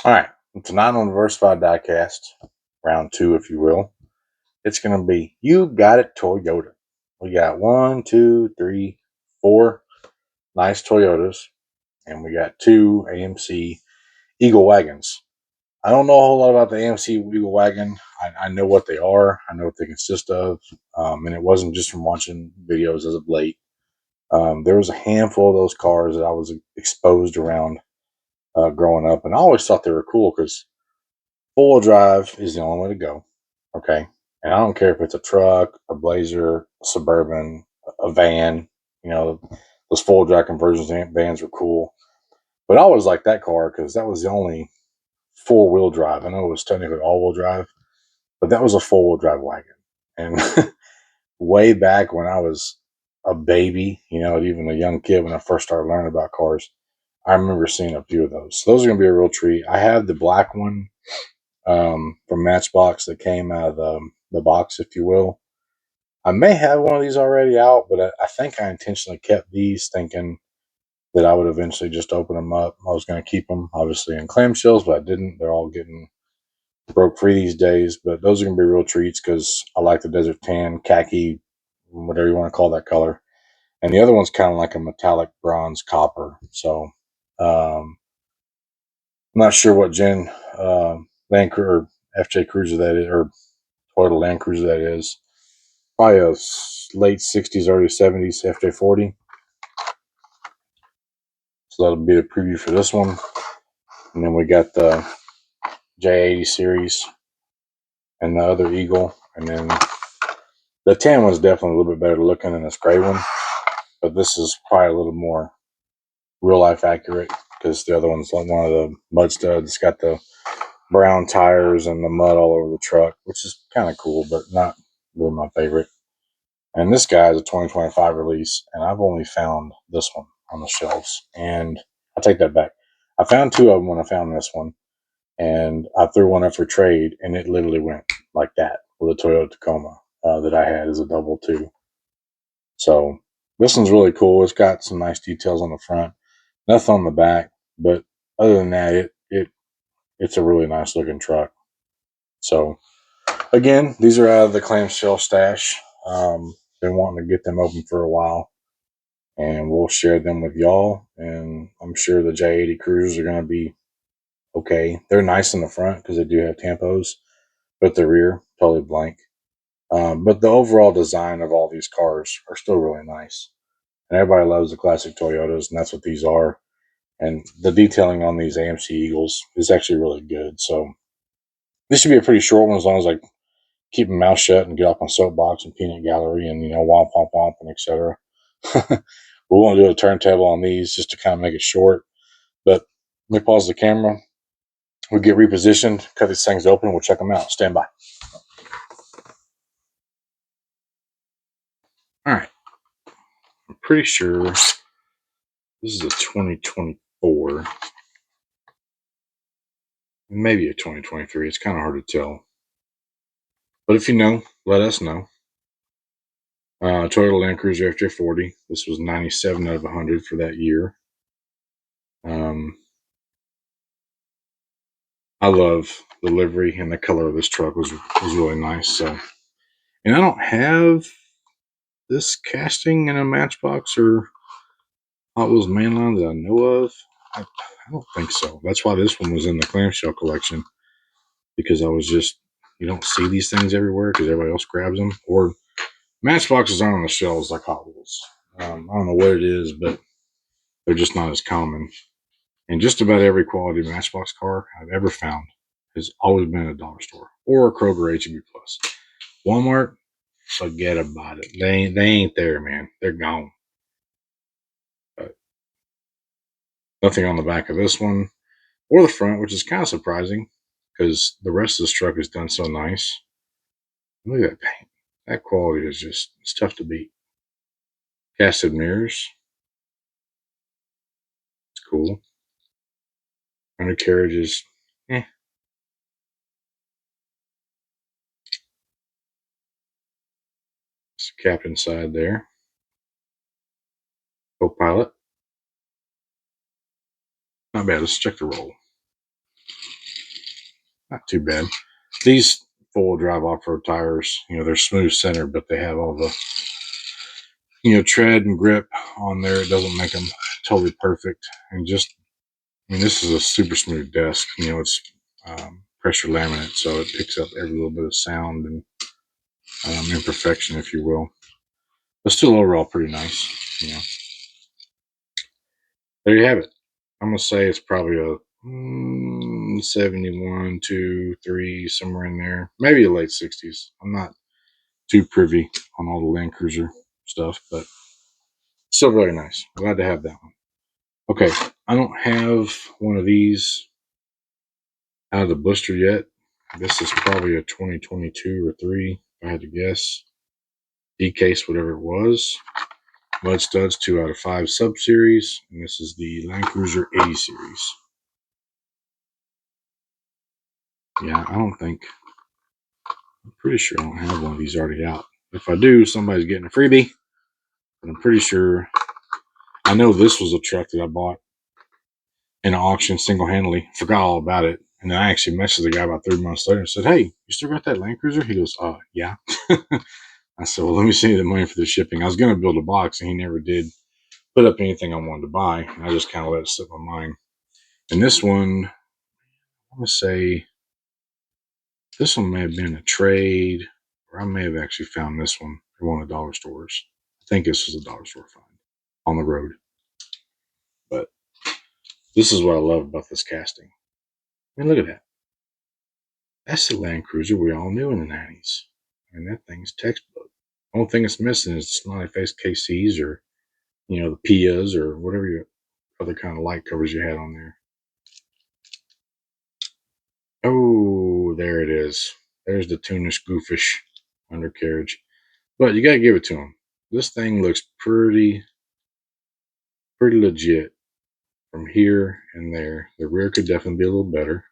All right, tonight on Diversified Diecast, round two, if you will, it's going to be You Got It Toyota. We got 1, 2, 3, 4 nice Toyotas, and we got 2 AMC Eagle Wagons. I don't know a whole lot about the AMC Eagle Wagon. I know what they are, I know what they consist of, and it wasn't just from watching videos as of late. There was a handful of those cars that I was exposed around growing up, and I always thought they were cool because four-wheel drive is the only way to go. Okay. And I don't care if it's a truck, a Blazer, a Suburban, a van. You know, those four-wheel drive conversions vans were cool. But I always liked that car because that was the only four-wheel drive. I know it was technically all-wheel drive, but that was a four-wheel drive wagon. And way back when I was a baby, you know, even a young kid when I first started learning about cars, I remember seeing a few of those. So those are going to be a real treat. I have the black one from Matchbox that came out of the box, if you will. I may have one of these already out, but I think I intentionally kept these thinking that I would eventually just open them up. I was going to keep them, obviously, in clamshells, but I didn't. They're all getting broke free these days, but those are going to be real treats because I like the desert tan, khaki, whatever you want to call that color. And the other one's kind of like a metallic bronze copper. So I'm not sure what gen Land Cruiser or FJ Cruiser that is, or Toyota Land Cruiser that is. Probably a late 60s, early 70s FJ40. So that'll be the preview for this one. And then we got the J80 series and the other Eagle. And then the tan one's definitely a little bit better looking than this gray one. But this is probably a little more real life accurate because the other one's like one of the mud studs. It's got the brown tires and the mud all over the truck, which is kind of cool, but not really my favorite. And this guy is a 2025 release, and I've only found this one on the shelves. And I take that back. I found two of them when I found this one, and I threw one up for trade, and it literally went like that with a Toyota Tacoma that I had as a double two. So this one's really cool. It's got some nice details on the front, nothing on the back, but other than that, it's a really nice looking truck. So again, these are out of the clamshell stash. Been wanting to get them open for a while, and we'll share them with y'all. And I'm sure the J80 Cruisers are going to be okay. They're nice in the front because they do have tampos, but the rear totally blank. But the overall design of all these cars are still really nice, and everybody loves the classic Toyotas, and that's what these are. And the detailing on these AMC Eagles is actually really good. So this should be a pretty short one as long as I keep my mouth shut and get off my soapbox and peanut gallery and, womp, womp, womp, and etc. We won't do a turntable on these just to kind of make it short. But let me pause the camera. We'll get repositioned, cut these things open. We'll check them out. Stand by. All right. I'm pretty sure this is a 2024. Maybe a 2023. It's kind of hard to tell. But if you know, let us know. Toyota Land Cruiser FJ40. This was 97 out of 100 for that year. I love the livery and the color of this truck was really nice. So, and I don't have this casting in a Matchbox or Hot Wheels Mainline that I know of. I don't think so. That's why this one was in the clamshell collection, because I was just, you don't see these things everywhere because everybody else grabs them. Or Matchboxes aren't on the shelves like Hot Wheels. I don't know what it is, but they're just not as common. And just about every quality Matchbox car I've ever found has always been a dollar store or a Kroger HEB Plus. Walmart, forget about it. They ain't there, man. They're gone. But nothing on the back of this one or the front, which is kind of surprising because the rest of this truck is done so nice. Look at that paint. That quality is just, it's tough to beat. Casted mirrors. It's cool. Undercarriage is, eh. It's a captain side there. Co-pilot. Not bad. Let's check the roll. not too bad. These four-wheel drive off-road tires, they're smooth center, but they have all the, tread and grip on there. It doesn't make them totally perfect. And just, this is a super smooth desk. It's pressure laminate, so it picks up every little bit of sound and imperfection, if you will. But still, overall, pretty nice. There you have it. I'm gonna say it's probably a 71, 2, 3, somewhere in there. Maybe a late 60s. I'm not too privy on all the Land Cruiser stuff, but still very nice. Glad to have that one. Okay, I don't have one of these out of the blister yet. This is probably a 2022 or 3, if I had to guess. D-case, whatever it was. Mud studs, 2 out of 5 sub-series. And this is the Land Cruiser 80 series. Yeah, I'm pretty sure I don't have one of these already out. If I do, somebody's getting a freebie. But I'm pretty sure. I know this was a truck that I bought in an auction single-handedly. Forgot all about it. And then I actually messaged the guy about 3 months later and said, "Hey, you still got that Land Cruiser?" He goes, yeah. I said, "Well, let me send you the money for the shipping." I was going to build a box, and he never did put up anything I wanted to buy. And I just kind of let it slip my mind. And this one, I'm going to say, this one may have been a trade, or I may have actually found this one at one of the dollar stores. I think this was a dollar store find on the road. But this is what I love about this casting. I mean, look at that. That's the Land Cruiser we all knew in the 90s. I mean, that thing's textbook. The only thing it's missing is the smiley face KCs or, the Pias or whatever other kind of light covers you had on there. Oh, there it is. There's the tunish goofish undercarriage. But you got to give it to them. This thing looks pretty legit from here and there. The rear could definitely be a little better.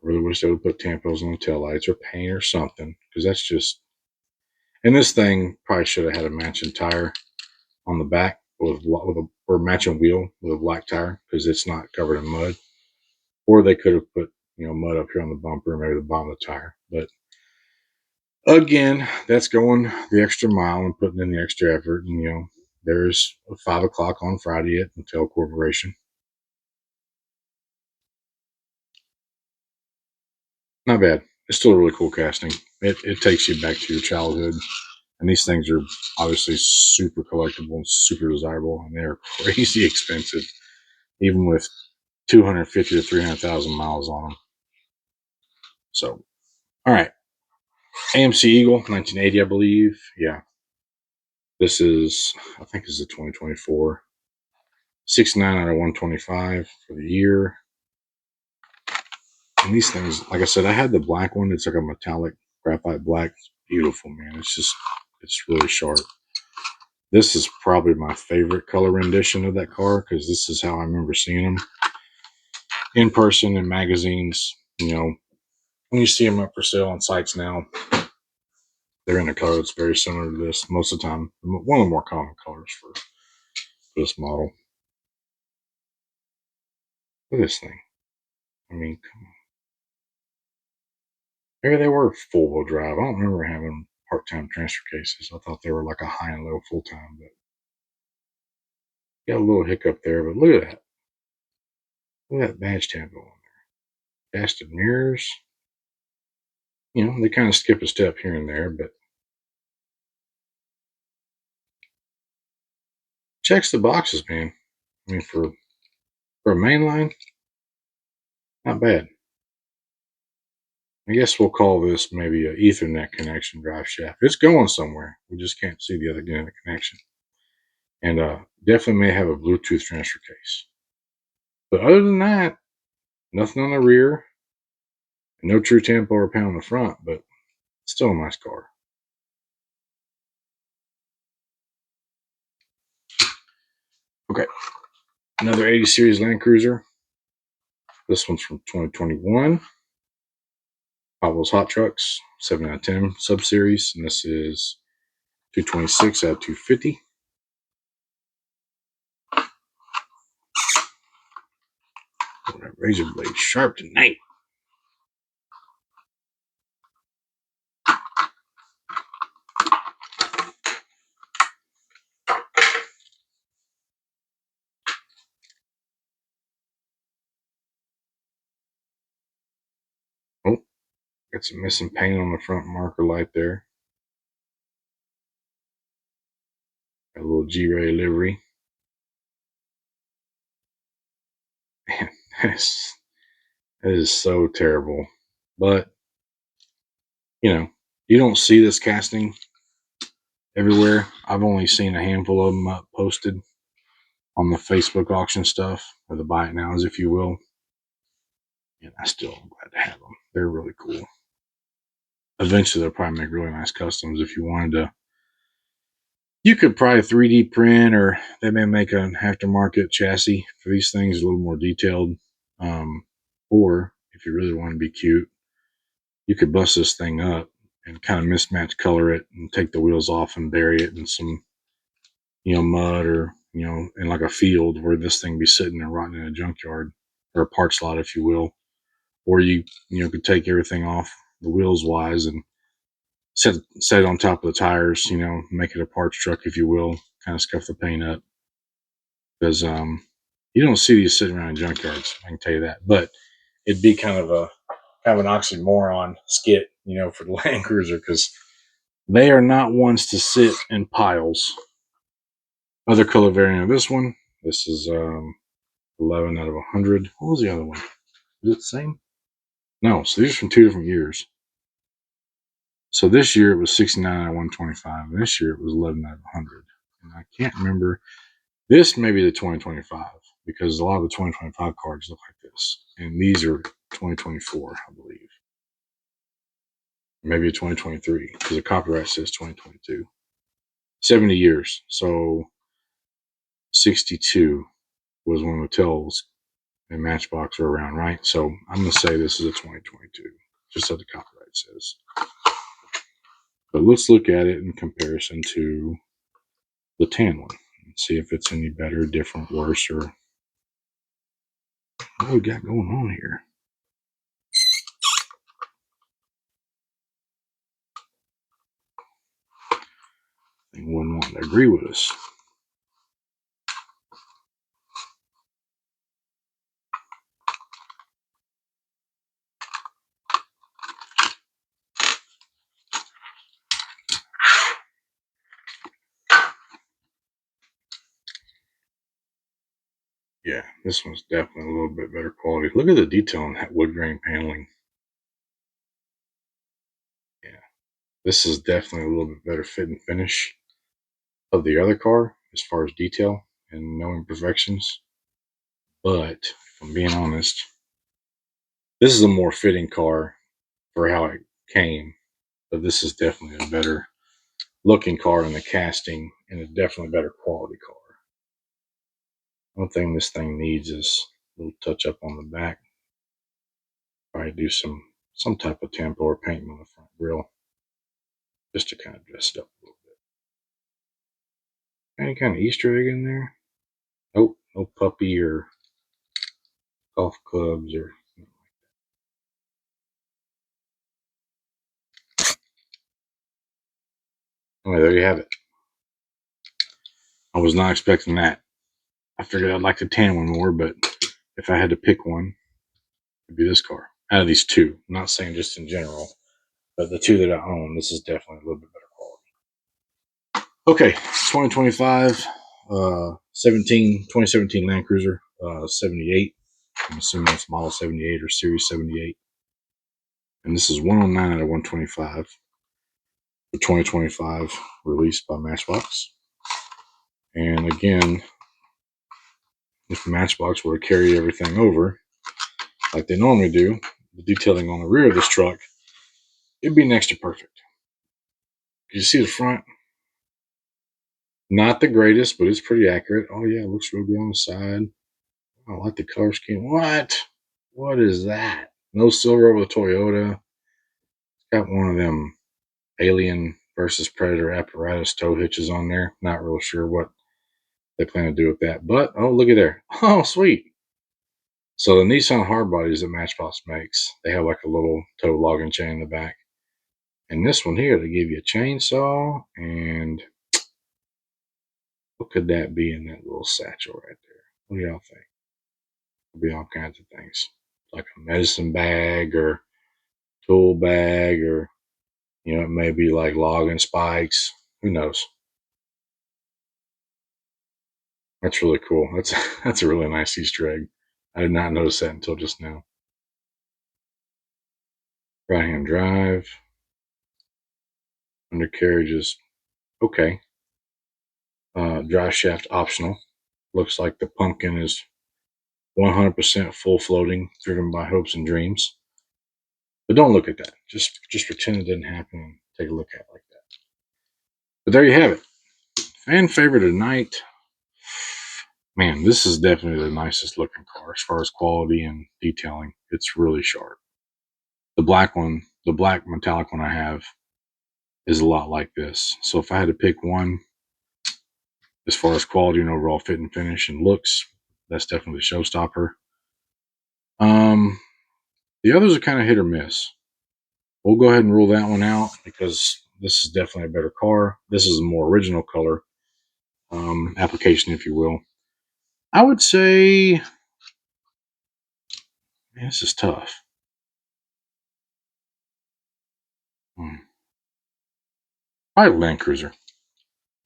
I really wish they would put tampos on the taillights or paint or something, because that's just. And this thing probably should have had a matching tire on the back or matching wheel with a black tire, because it's not covered in mud. Or they could have put mud up here on the bumper, maybe the bottom of the tire. But again, that's going the extra mile and putting in the extra effort. And there's a 5 o'clock on Friday at Mattel Corporation. Not bad. It's still a really cool casting. It takes you back to your childhood. And these things are obviously super collectible and super desirable, and they're crazy expensive, even with 250 to 300,000 miles on them. So, all right. AMC Eagle, 1980, I believe. Yeah. This is, I think this is a 2024. 69 out of 125 for the year. And these things, like I said, I had the black one. It's like a metallic graphite black. It's beautiful, man. It's really sharp. This is probably my favorite color rendition of that car, because this is how I remember seeing them in person in magazines. When you see them up for sale on sites now, they're in a color that's very similar to this most of the time. One of the more common colors for this model. Look at this thing. I mean, come on. Maybe they were full-wheel drive. I don't remember having part-time transfer cases. I thought they were like a high and low full-time, but got a little hiccup there. But look at that. Look at that badge tab on there. Casted mirrors. They kind of skip a step here and there, but checks the boxes, man. I mean, for a mainline, not bad. I guess we'll call this maybe an Ethernet connection drive shaft. It's going somewhere. We just can't see the other end of the connection. And definitely may have a Bluetooth transfer case. But other than that, nothing on the rear. No true tempo or pound on the front, but still a nice car. Okay. Another 80 series Land Cruiser. This one's from 2021. Pablo's Hot Trucks, 7 out of 10 sub-series. And this is 226 out of 250. Oh, that razor blade sharp tonight. Got some missing paint on the front marker light there. Got a little G-Ray livery. Man, that is so terrible. But, you know, you don't see this casting everywhere. I've only seen a handful of them up posted on the Facebook auction stuff, or the buy it nows, if you will. And I still am glad to have them. They're really cool. Eventually, they'll probably make really nice customs if you wanted to. You could probably 3D print, or they may make an aftermarket chassis for these things, a little more detailed. Or if you really want to be cute, you could bust this thing up and kind of mismatch color it and take the wheels off and bury it in some, mud, or, in like a field where this thing be sitting and rotting in a junkyard, or a parts lot, if you will. Or could take everything off the wheels wise and set it on top of the tires, make it a parts truck, if you will, kind of scuff the paint up. Because you don't see these sitting around in junkyards, I can tell you that. But it'd be kind of an oxymoron skit, for the Land Cruiser, because they are not ones to sit in piles. Other color variant of this one. This is 11 out of 100. What was the other one? Is it the same? No, so these are from 2 different years. So this year it was 69 out of 125, and this year it was 11 out of 100. And I can't remember. This may be the 2025, because a lot of the 2025 cards look like this. And these are 2024, I believe. Maybe a 2023, because the copyright says 2022. 70 years. So 62 was when Mattel's and Matchbox were around, right? So I'm going to say this is a 2022, just like the copyright says. But let's look at it in comparison to the tan one and see if it's any better, different, worse, or what we got going on here. They wouldn't want to agree with us. Yeah, this one's definitely a little bit better quality. Look at the detail on that wood grain paneling. Yeah, this is definitely a little bit better fit and finish of the other car as far as detail and no imperfections. But if I'm being honest, this is a more fitting car for how it came. But this is definitely a better looking car in the casting, and a definitely better quality car. One thing this thing needs is a little touch up on the back. Probably do some type of tempo or painting on the front grille, just to kind of dress it up a little bit. Any kind of Easter egg in there? Nope, no puppy or golf clubs or. Anyway, there you have it. I was not expecting that. I figured I'd like the tan one more, but if I had to pick one, it'd be this car. Out of these two, I'm not saying just in general, but the two that I own, this is definitely a little bit better quality. Okay, 2025, 2017 Land Cruiser, 78. I'm assuming it's model 78 or series 78. And this is 109 out of 125 for 2025, released by Matchbox. And again, if Matchbox were to carry everything over like they normally do, the detailing on the rear of this truck, it'd be next to perfect. You see the front? Not the greatest, but it's pretty accurate. Oh yeah, it looks real good on the side. I like the color scheme. What? What is that? No silver over the Toyota. It's got one of them Alien versus Predator apparatus tow hitches on there. Not real sure what they plan to do with that. But, oh, look at there. Oh, sweet. So the Nissan hard bodies that Matchbox makes, they have like a little tow logging chain in the back. And this one here, they give you a chainsaw. And what could that be in that little satchel right there? What do y'all think? Could be all kinds of things. Like a medicine bag or tool bag, or it may be like logging spikes. Who knows? That's really cool. That's a really nice Easter egg. I did not notice that until just now. Right-hand drive. Undercarriage is okay. Drive shaft optional. Looks like the pumpkin is 100% full floating, driven by hopes and dreams. But don't look at that. Just pretend it didn't happen and take a look at it like that. But there you have it. Fan favorite of the night. Man, this is definitely the nicest looking car as far as quality and detailing. It's really sharp. The black one, the black metallic one I have, is a lot like this. So if I had to pick one as far as quality and overall fit and finish and looks, that's definitely a showstopper. The others are kind of hit or miss. We'll go ahead and rule that one out because this is definitely a better car. This is a more original color application, if you will. I would say, man, this is tough. Probably Land Cruiser.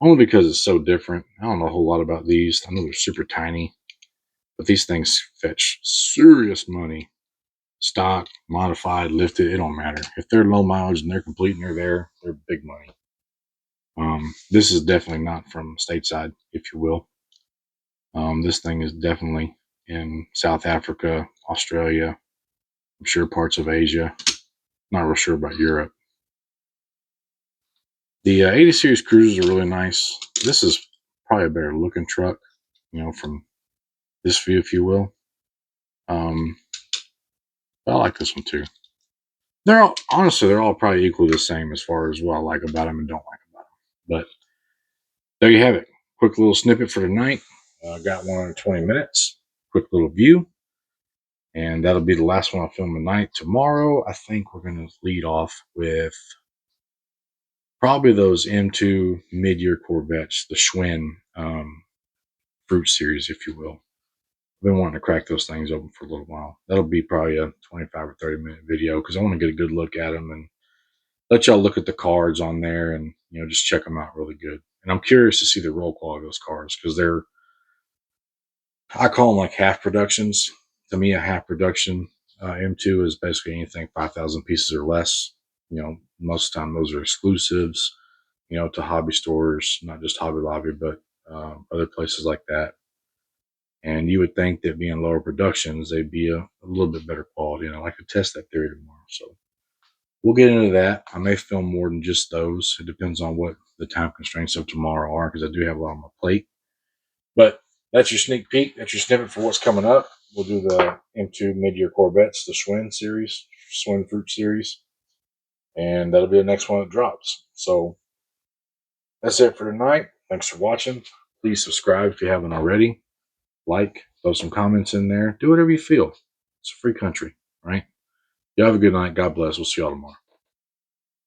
Only because it's so different. I don't know a whole lot about these. I know they're super tiny, but these things fetch serious money. Stock, modified, lifted, it don't matter. If they're low mileage and they're complete and they're there, they're big money. This is definitely not from stateside, if you will. This thing is definitely in South Africa, Australia, I'm sure parts of Asia. Not real sure about Europe. The 80 series cruisers are really nice. This is probably a better looking truck, from this view, if you will. I like this one too. They're all probably equally the same as far as what I like about them and don't like about them. But there you have it. Quick little snippet for tonight. Got 120 minutes. Quick little view. And that'll be the last one I'll film tonight. Tomorrow, I think we're going to lead off with probably those M2 mid-year Corvettes, the Schwinn Fruit Series, if you will. I've been wanting to crack those things open for a little while. That'll be probably a 25 or 30-minute video because I want to get a good look at them and let y'all look at the cards on there and just check them out really good. And I'm curious to see the roll quality of those cars because I call them like half productions. To me, a half production M2 is basically anything 5,000 pieces or less. Most of the time those are exclusives, to hobby stores, not just Hobby Lobby, but other places like that. And you would think that being lower productions, they'd be a little bit better quality. And I like to test that theory tomorrow. So we'll get into that. I may film more than just those. It depends on what the time constraints of tomorrow are because I do have a lot on my plate. But that's your sneak peek. That's your snippet for what's coming up. We'll do the M2 mid-year Corvettes, the Schwinn series, Schwinn Fruit series. And that'll be the next one that drops. So that's it for tonight. Thanks for watching. Please subscribe if you haven't already. Like, throw some comments in there. Do whatever you feel. It's a free country, right? You have a good night. God bless. We'll see y'all tomorrow.